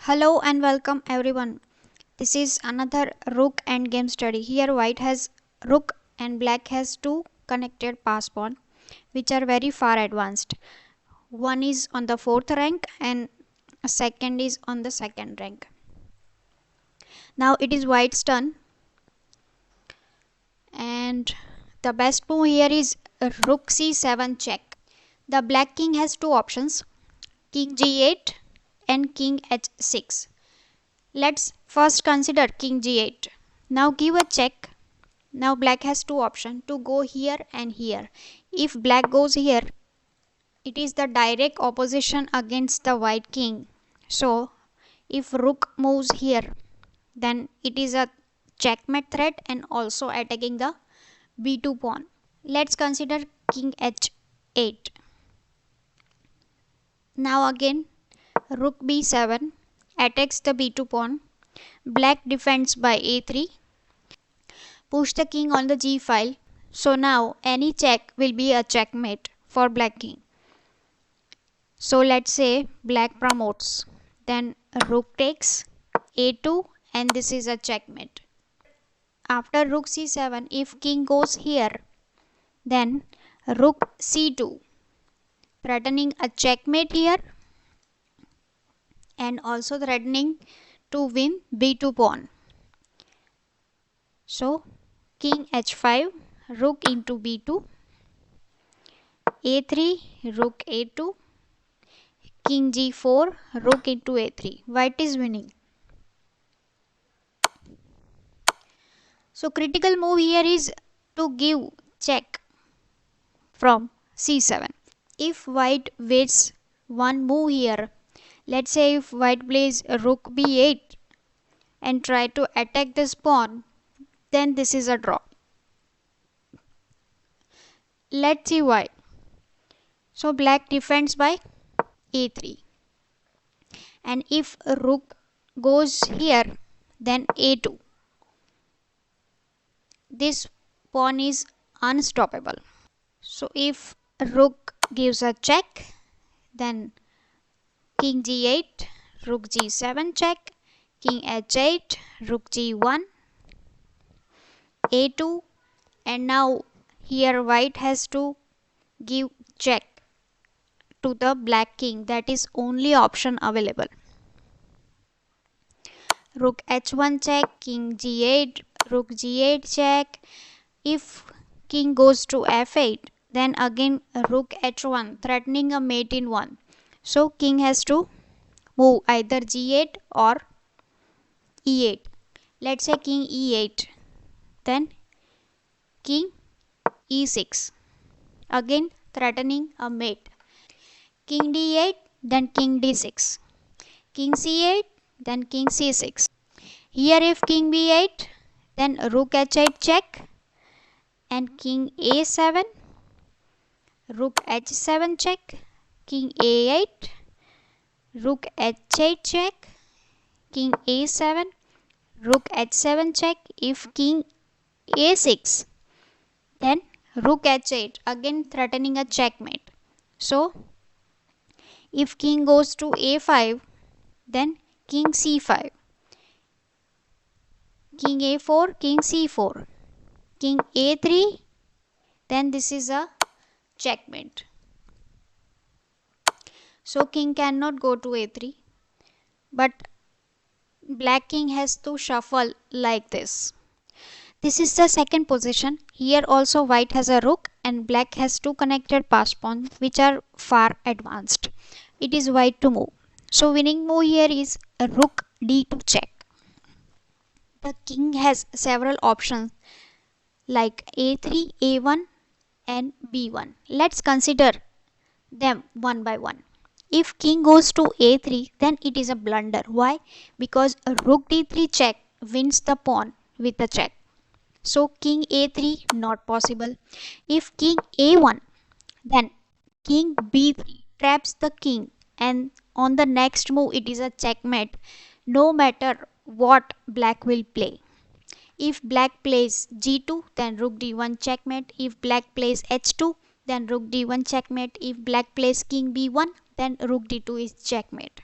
Hello and welcome everyone. This is another Rook endgame study. Here white has Rook and black has two connected pass pawn which are very far advanced. One is on the 4th rank and a second is on the 2nd rank. Now it is white's turn and the best move here is Rook c7 check. The black king has two options, King g8 and King h6. Let's first consider King g8. Now give a check. Now black has two options to go here and here. If black goes here, it is the direct opposition against the white king. So if rook moves here, then it is a checkmate threat and also attacking the b2 pawn. Let's consider King h8. Now again Rook b7 attacks the b2 pawn. Black defends by a3. Push the king on the g file. So now any check will be a checkmate for black king. So let's say black promotes. Then rook takes a2 and this is a checkmate. After rook c7, if king goes here, then rook c2, threatening a checkmate here and also threatening to win b2 pawn. So King h5, rook into b2, a3, rook a2, King g4, rook into a3. White is winning. So critical move here is to give check from c7. If white waits one move here, let's say if white plays rook b8 and try to attack this pawn, then this is a draw. Let's see why. So black defends by a3. And if rook goes here, then a2. This pawn is unstoppable. So if rook gives a check, then King g8, rook g7 check, King h8, rook g1, a2, and now here white has to give check to the black king. That is only option available. Rook h1 check, King g8, rook g8 check. If king goes to f8, then again rook h1 threatening a mate in 1. So king has to move either g8 or e8. Let's say king e8, then king e6, again threatening a mate. King d8, then king d6, king c8, then king c6. Here if king b8, then rook h8 check and king a7, rook h7 check, king a8, rook h8 check, king a7, rook h7 check. If king a6, then rook h8, again threatening a checkmate. So if king goes to a5, then king c5, king a4, king c4, king a3, then this is a checkmate. So king cannot go to a3, but black king has to shuffle like this. This is the second position. Here also white has a rook and black has two connected pass pawns which are far advanced. It is white to move. So winning move here is a rook d2 check. The king has several options like a3, a1 and b1. Let's consider them one by one. If king goes to a3, then it is a blunder. Why? Because a rook d3 check wins the pawn with a check. So king a3 not possible. If king a1, then king b3 traps the king and on the next move it is a checkmate no matter what black will play. If black plays g2, then rook d1 checkmate. If black plays h2, then rook d1 checkmate. If black plays king b1, then rook d2 is checkmate.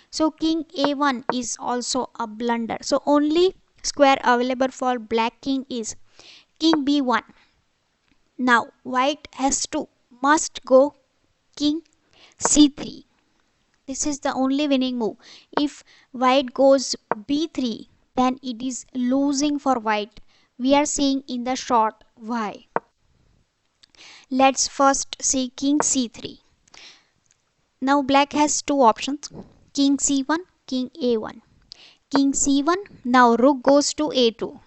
So king a1 is also a blunder. So only square available for black king is king b1. Now white has to must go king c3. This is the only winning move. If white goes b3, then it is losing for white. We are seeing in the short why. Let's first see king c3. Now black has two options, king c1, king a1. King c1, now rook goes to a2.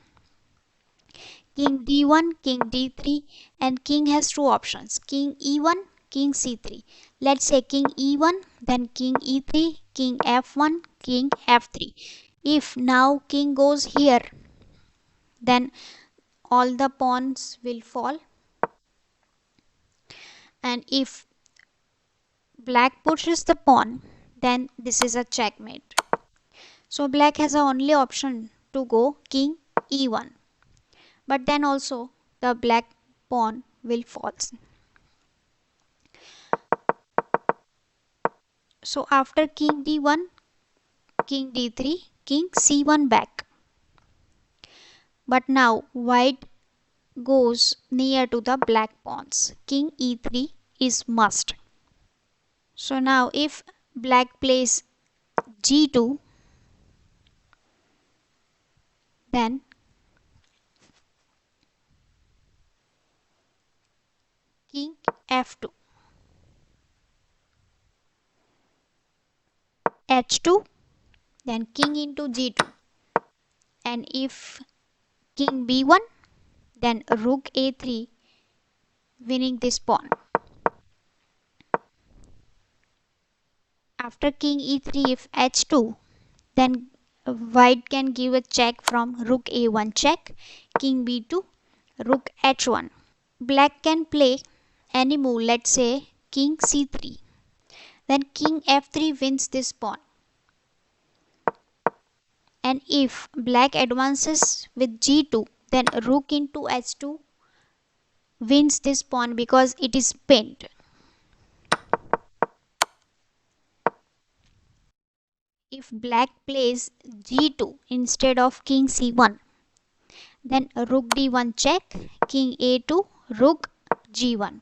King d1, king d3, and king has two options, king e1, king c3. Let's say king e1, then king e3, king f1, king f3. If now king goes here, then all the pawns will fall, and if black pushes the pawn, then this is a checkmate. So black has a only option to go king e1, but then also the black pawn will fall. So after king d1, king d3, king c1 back. But now white goes near to the black pawns. King e3 is must. So now if black plays g2, then king f2, h2, then king into g2. And if king b1, then rook a3, winning this pawn. After king e3, if h2, then white can give a check from rook a1 check, king b2, rook h1. Black can play any move, let's say king c3. Then king f3 wins this pawn. And if black advances with g2, then rook into h2 wins this pawn because it is pinned. If black plays g2 instead of king c1, then rook d1 check, king a2, rook g1.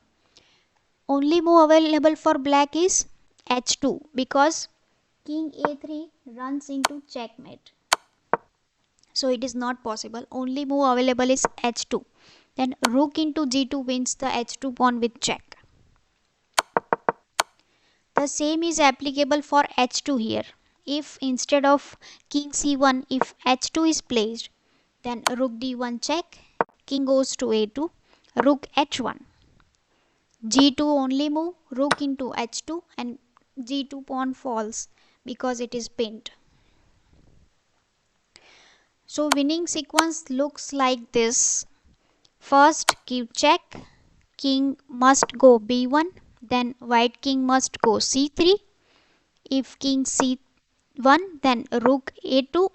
Only move available for black is h2 because king a3 runs into checkmate. So it is not possible. Only move available is h2. Then rook into g2 wins the h2 pawn with check. The same is applicable for h2 here. If instead of king c1, if h2 is placed, then rook d1 check, king goes to a2, rook h1. g2 only move, rook into h2, and g2 pawn falls because it is pinned. So winning sequence looks like this. First give check, king must go b1, then white king must go c3. If king c1, then rook a2,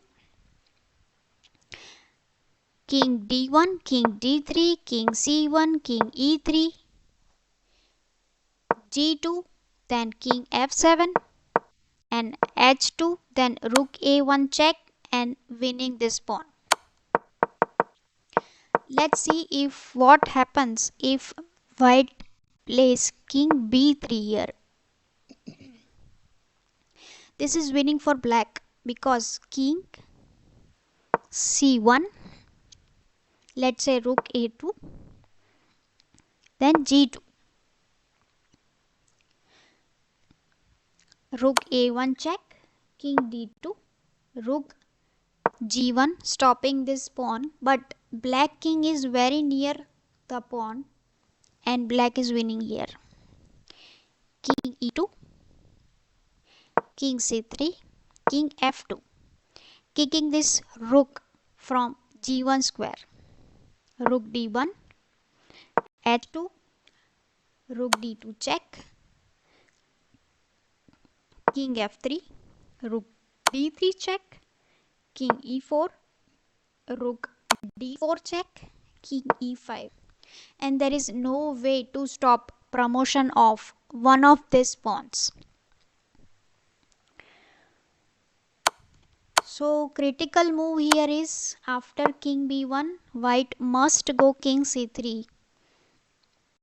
king d1, king d3, king c1, king e3, g2, then king f7, and h2, then rook a1 check, and winning this pawn. Let's see if what happens if white plays king b3 here. This is winning for black because king c1, let's say rook a2, then g2, rook a1 check, king d2, rook g1, stopping this pawn, but black king is very near the pawn and black is winning here. King e2, king c3, king f2, kicking this rook from g1 square, rook d1, h2, rook d2 check, king f3, rook d3 check, king e4, rook d4 check, king e5. And there is no way to stop promotion of one of these pawns. So critical move here is after king b1, white must go king c3.